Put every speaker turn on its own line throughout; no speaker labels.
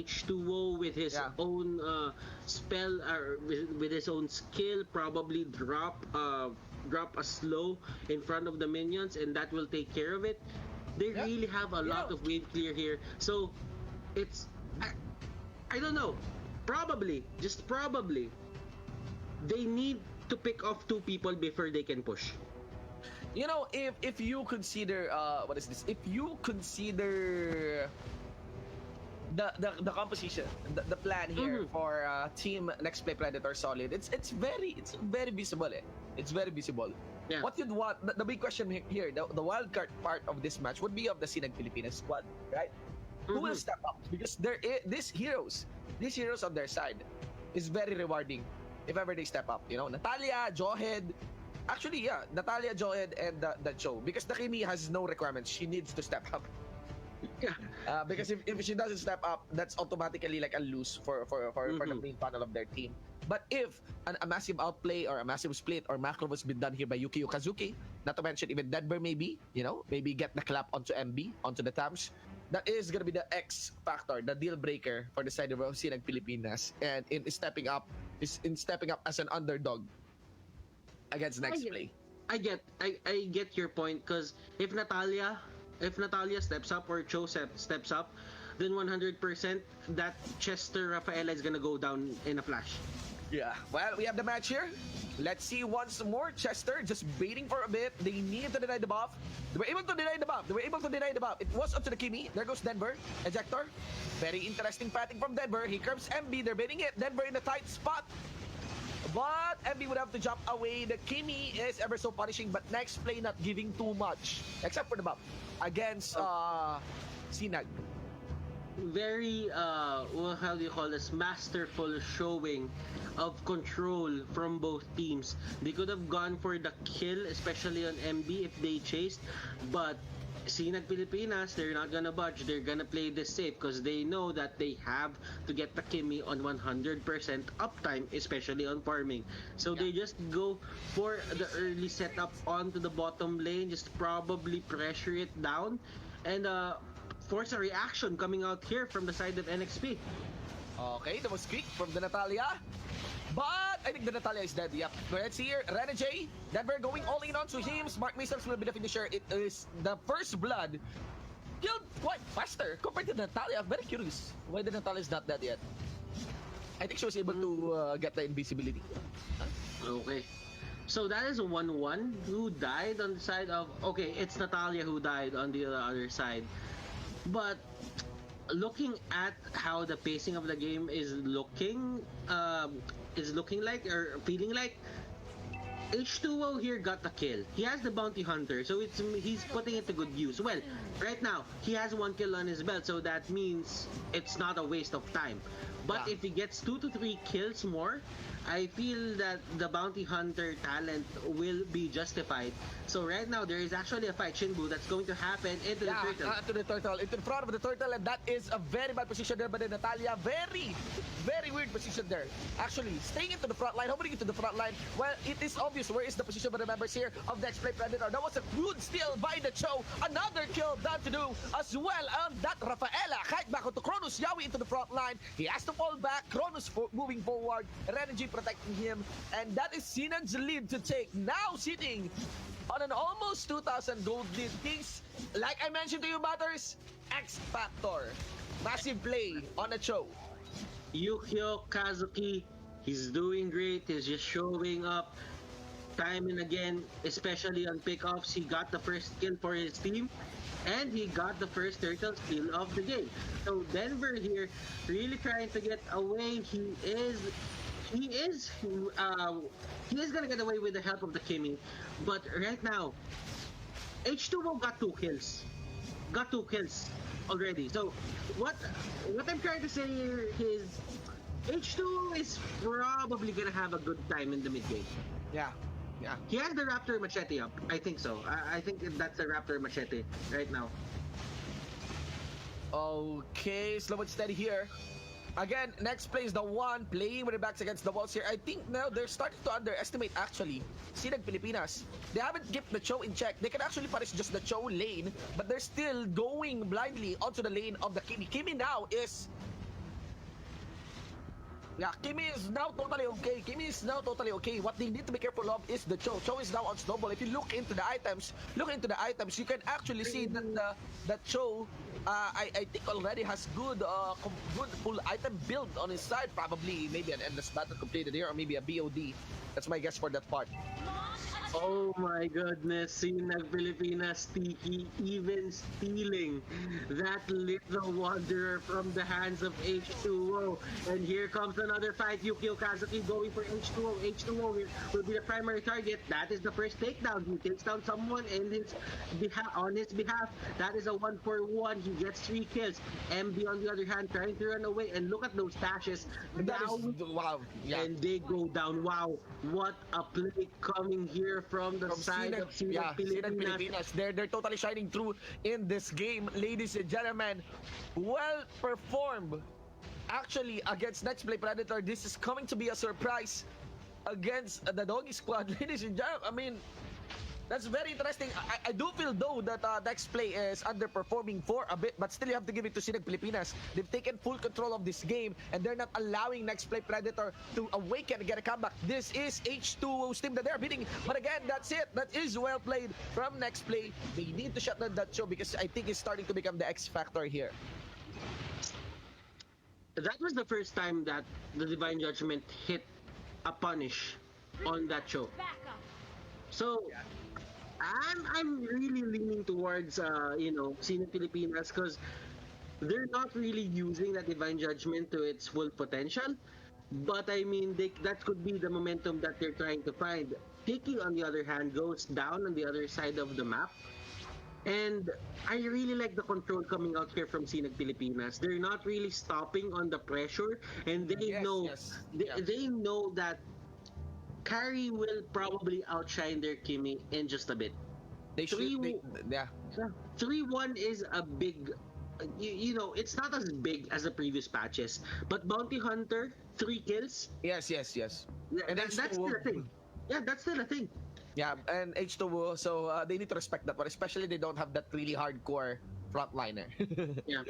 H2O with his
Yeah.
own spell, or with his own skill, probably drop a slow in front of the minions, and that will take care of it. They
Yeah.
really have a
You
lot
know,
of wave clear here, so it's I don't know. Probably, just probably, they need to pick off two people before they can push.
if you consider what is this? If you consider the composition, the plan here for team Nexplay Predator Solid, it's very visible. It's very visible.
Yeah.
What you'd want, the big question here, the wild card part of this match would be of the Sinag Pilipinas squad, right? Who will step up? Because these heroes on their side is very rewarding if ever they step up. Natalia, Johead. Actually, yeah, Natalia, Johead, and the Cho. Because the Kimi has no requirements. She needs to step up. Because if she doesn't step up, that's automatically like a lose for the main panel of their team. But if a massive outplay or a massive split or macro has been done here by Yuki Okazuki, not to mention even Denver maybe get the clap onto MB, onto the Tams, that is going to be the X factor, the deal breaker for the side of Sinag Pilipinas, and in stepping up as an underdog against Nexplay.
I get your point, because if Natalia steps up or Cho steps up, then 100% that Chester Rafaela is gonna go down in a flash.
Yeah. Well, we have the match here. Let's see once more. Chester just waiting for a bit. They needed to deny the buff. They were able to deny the buff. It was up to the Kimi. There goes Denver. Ejector. Very interesting patting from Denver. Here comes MB. They're baiting it. Denver in a tight spot. But MB would have to jump away. The Kimi is ever so punishing, but Nexplay not giving too much. Except for the buff against Sinag.
Very how do you call this, masterful showing of control from both teams. They could have gone for the kill, especially on MB, if they chased, but Sinag Pilipinas, they're not gonna budge. They're gonna play this safe because they know that they have to get the Kimi on 100% uptime, especially on farming. So they just go for the early setup onto the bottom lane, just probably pressure it down, and force a reaction coming out here from the side of NXP.
Okay, that was quick from the Natalia. But I think the Natalia is dead. Yep. Let's see here. Renegade. Denver going all in onto him. Smart Missiles will be the finisher. It is the first blood. Killed quite faster compared to Natalia. I'm very curious why the Natalia is not dead yet. I think she was able to get the invisibility.
Okay. So that is a 1-1. Who died on the side of... Okay, it's Natalia who died on the other side. But looking at how the pacing of the game is looking like, or feeling like, H2O here got the kill. He has the bounty hunter, so he's putting it to good use. Well, right now he has 1 kill on his belt, so that means it's not a waste of time. But if he gets 2 to 3 kills more, I feel that the bounty hunter talent will be justified. So right now there is actually a fight, Shinbu, that's going to happen into the turtle.
Into the front of the turtle, and that is a very bad position there by the Natalia. Very, very weird position there. Actually, staying into the front line, hovering into the front line. Well, it is obvious where is the position by the members here of the Nexplay Predator. That was a good steal by the Cho. Another kill done to do as well on that Rafaela. Kite back onto Cronus. Yawi into the front line. He has to fall back. Cronus moving forward. Renegade protecting him. And that is Sinan's lead to take. Now sitting on an almost 2,000 gold lead. Things, like I mentioned to you, Butters, X Factor. Massive play on a Cho.
Yukio Kazuki, he's doing great. He's just showing up time and again, especially on pickoffs. He got the first kill for his team, and he got the first turtle kill of the game. So Denver here really trying to get away. He is gonna get away with the help of the Kimi, but right now H2O got 2 kills. Got 2 kills already. So what I'm trying to say here is H2O is probably gonna have a good time in the mid game.
Yeah.
He has the Raptor Machete up. I think so. I think that's the Raptor Machete right now.
Okay, slow and steady here. Again, Nexplay is the one playing with their backs against the walls here. I think now they're starting to underestimate, actually, Sinag Pilipinas. They haven't kept the Cho in check. They can actually punish just the Cho lane, but they're still going blindly onto the lane of the Kimi. Kimi now is Yeah, Kimi is now totally okay. Kimi is now totally okay. What they need to be careful of is the Cho. Cho is now on Snowball. If you look into the items, you can actually see that that Cho, I think already has good full item build on his side. Probably maybe an endless battle completed here, or maybe a BOD. That's my guess for that part.
Oh my goodness, Sinag Pilipinas Tiki even stealing that little wanderer from the hands of H2O. And here comes another fight. Yukio Kazuki going for H2O. H2O will be the primary target. That is the first takedown. He takes down someone in his on his behalf. That is a 1-for-1. He gets 3 kills. MB on the other hand trying to run away. And look at those dashes.
That is
Down
wow. Yeah.
and they go down. Wow, what a play coming here from the side of Sinag
Sinag
Pilipinas.
Pilipinas. They're totally shining through in this game, ladies and gentlemen. Well performed, actually, against Nexplay Predator. This is coming to be a surprise against the Doggy Squad, ladies and gentlemen. I mean, that's very interesting. I do feel though that Nexplay is underperforming for a bit, but still you have to give it to Sinag Pilipinas. They've taken full control of this game and they're not allowing Nexplay Predator to awaken and get a comeback. This is H2O's team that they're beating. But again, that's it. That is well played from Nexplay. They need to shut down that show because I think it's starting to become the X factor here.
That was the first time that the Divine Judgment hit a punish on that show. So I'm really leaning towards Sinag Pilipinas because they're not really using that Divine Judgment to its full potential. But I mean, that could be the momentum that they're trying to find. Tiki, on the other hand, goes down on the other side of the map. And I really like the control coming out here from Sinag Pilipinas. They're not really stopping on the pressure, and they they know that Carry will probably outshine their Kimi in just a bit.
They should.
3-1 is a big. It's not as big as the previous patches, but Bounty Hunter 3 kills.
Yes.
And that's still a thing. Yeah, that's still a thing.
Yeah, and H2O, so they need to respect that one, especially they don't have that really hardcore frontliner
Yeah.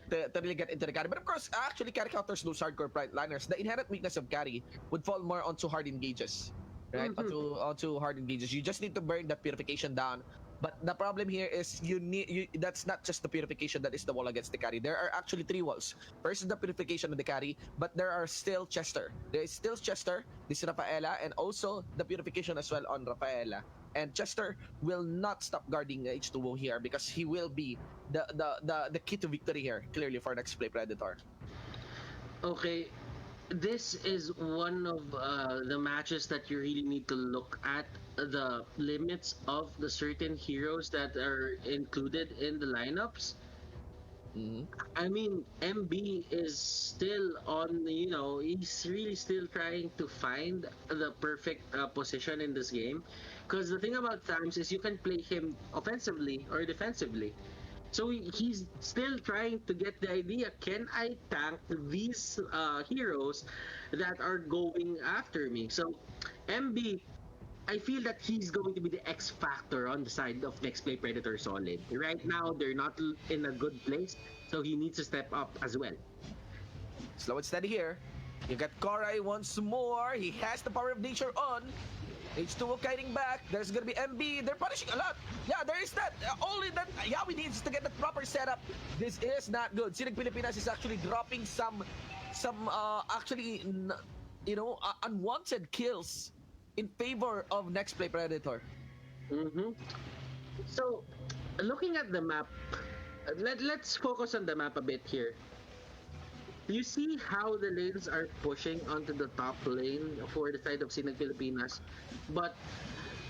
to really get into the carry. But of course, actually, carry counters those hardcore frontliners. The inherent weakness of carry would fall more onto hard engages, right? Onto hard engages. You just need to burn that purification down. But the problem here is that's not just the purification that is the wall against the carry. There are actually 3 walls. First is the purification of the carry, but there are still Chester. There is still Chester, this Rafaela, and also the purification as well on Rafaela. And Chester will not stop guarding H2O here because he will be the key to victory here, clearly for Nexplay Predator.
Okay, this is one of the matches that you really need to look at the limits of the certain heroes that are included in the lineups. I mean, MB is still on, he's really still trying to find the perfect position in this game. Because the thing about Thames is you can play him offensively or defensively. So he's still trying to get the idea, can I tank these heroes that are going after me? So MB, I feel that he's going to be the X factor on the side of Nexplay Predator Solid. Right now, they're not in a good place, so he needs to step up as well.
Slow and steady here. You got Korai once more. He has the power of nature on. H2O kiting back. There's gonna be MB. They're punishing a lot. Yeah, there is that. Only that Yawi needs to get the proper setup. This is not good. Sinag Pilipinas is actually dropping some unwanted kills in favor of Nexplay Predator.
So, looking at the map, let's focus on the map a bit here. You see how the lanes are pushing onto the top lane for the side of Sinag Pilipinas, but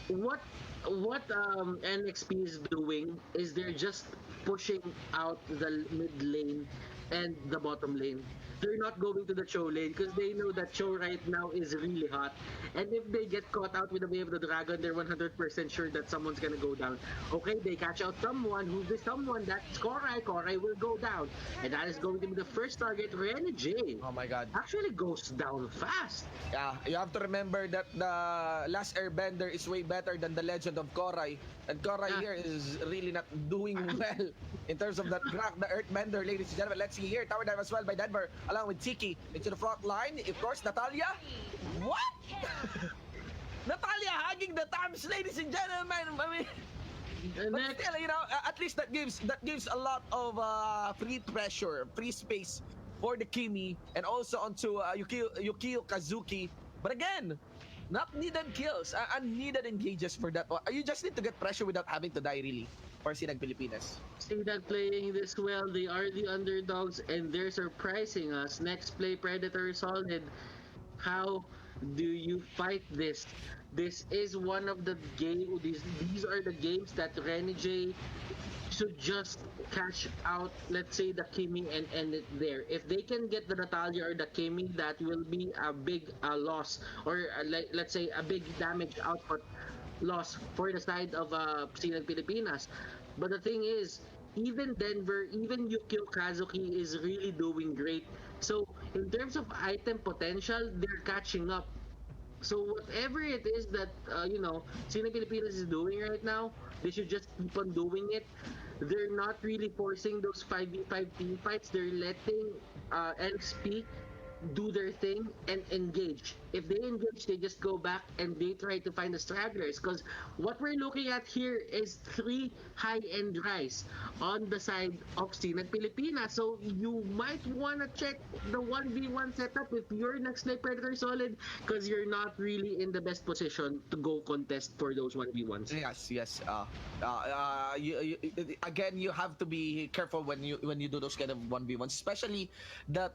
what NXP is doing is they're just pushing out the mid lane and the bottom lane. They're not going to the Cho lane because they know that Cho right now is really hot. And if they get caught out with the Wave of the Dragon, they're 100% sure that someone's gonna go down. Okay, they catch out someone. Who's this someone? That's Korai. Korai will go down. And that is going to be the first target. Renny J.
Oh my god.
Actually goes down fast.
Yeah, you have to remember that the Last Airbender is way better than the Legend of Korai. And Korai here is really not doing well in terms of that crack, the Earthbender, ladies and gentlemen. Let's see here. Tower dive as well by Denver. along with Tiki into the front line. Of course, Natalia. What? Natalia hugging the thumbs, ladies and gentlemen. I mean, but
Next,
still, at least that gives a lot of free pressure, free space for the Kimi and also onto Yukio Kazuki. But again, not needed kills, unneeded engages for that one. You just need to get pressure without having to die, really, for Sinag Pilipinas.
Sinag playing this well. They are the underdogs, and they're surprising us. Next play, Predator Solid. How do you fight this? This is one of the game. These are the games that Renegade should just cash out. Let's say the Kimi and end it there. If they can get the Natalia or the Kimi, that will be a big loss, or let's say a big damage output loss for the side of Sinag Pilipinas. But the thing is, even Denver, even Yukio Kazuki is really doing great. So in terms of item potential, they're catching up. So whatever it is that Sinag Pilipinas is doing right now, they should just keep on doing it. They're not really forcing those 5v5 team fights. They're letting LXP do their thing and engage. If they engage, they just go back and they try to find the stragglers. Because what we're looking at here is 3 high-end rise on the side of Sinag Pilipinas. So you might want to check the 1v1 setup if you're next play Predator Solid, because you're not really in the best position to go contest for those 1v1s.
Yes. Again, you have to be careful when you do those kind of 1v1s, especially that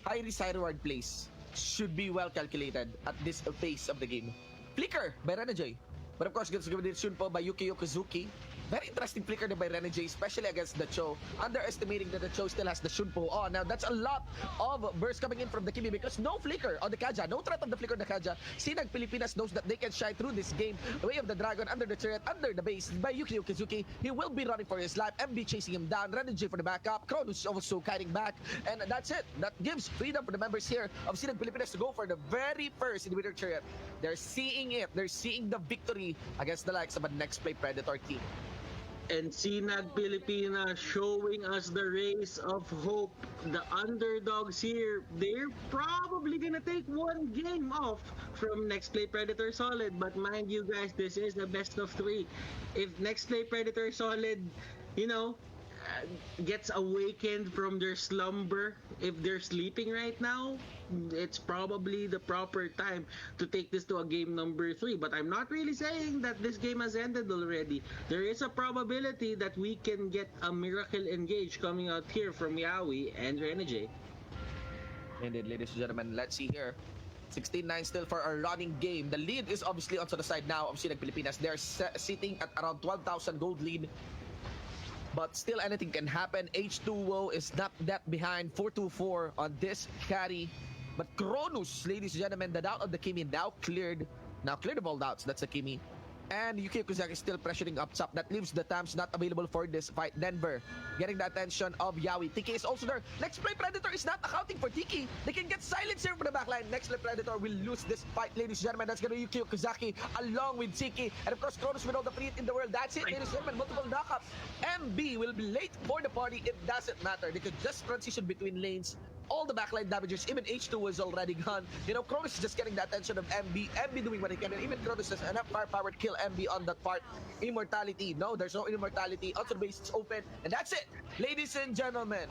high risk high reward plays should be well calculated at this phase of the game. Flicker by Renegade. But of course, gets given soon po by Yukio Kazuki. Very interesting flicker by Renegade, especially against the Cho. Underestimating that the Cho still has the Shunpo on. Now, that's a lot of burst coming in from the Kimi because no flicker on the Kaja. No threat of the flicker on the Kaja. Sinag Pilipinas knows that they can shine through this game. Way of the Dragon under the turret, under the base by Yukio Kazuki. He will be running for his life. MB chasing him down. Renegade for the backup. Cronus also kiting back. And that's it. That gives freedom for the members here of Sinag Pilipinas to go for the very first individual turret. They're seeing it. They're seeing the victory against the likes of a Nexplay Predator team.
And Sinag Pilipinas showing us the rays of hope. The underdogs here, they're probably gonna take one game off from Next Play Predator Solid. But mind you guys, this is the best of 3. If Next Play Predator Solid, gets awakened from their slumber, if they're sleeping right now, it's probably the proper time to take this to a game number 3. But I'm not really saying that this game has ended already. There is a probability that we can get a miracle engage coming out here from Yawi and Renegade.
Indeed, ladies and gentlemen, let's see here. 16-9 still for our running game. The lead is obviously onto the side now of Sinag Pilipinas. They're sitting at around 12,000 gold lead. But still anything can happen. H2O is not that behind. 424 on this carry. But Cronus, ladies and gentlemen, the doubt of the Kimi now cleared. Now cleared of all doubts. That's the Kimi. And Yukio Kuzaki still pressuring up top. That leaves the Tams not available for this fight. Denver getting the attention of Yawi. Tiki is also there. Next play Predator is not accounting for Tiki. They can get silence here for the backline. Next play Predator will lose this fight, ladies and gentlemen. That's going to be Yukio Kuzaki along with Tiki. And of course, Cronus with all the free in the world. That's it, ladies and gentlemen. Multiple knockups. MB will be late for the party. It doesn't matter. They could just transition between lanes. All the backline damages, even H2 is already gone. Cronus is just getting the attention of MB. MB doing what he can, and even Cronus has enough firepower to kill MB on that part. Immortality. No, there's no immortality. Also, the base is open. And that's it, ladies and gentlemen.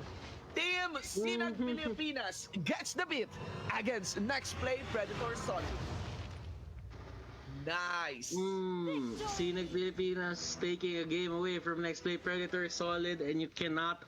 Team Sinag Pilipinas gets the beat against Next Play Predator Solid. Nice.
Sinag Pilipinas taking a game away from Next Play Predator Solid, and you cannot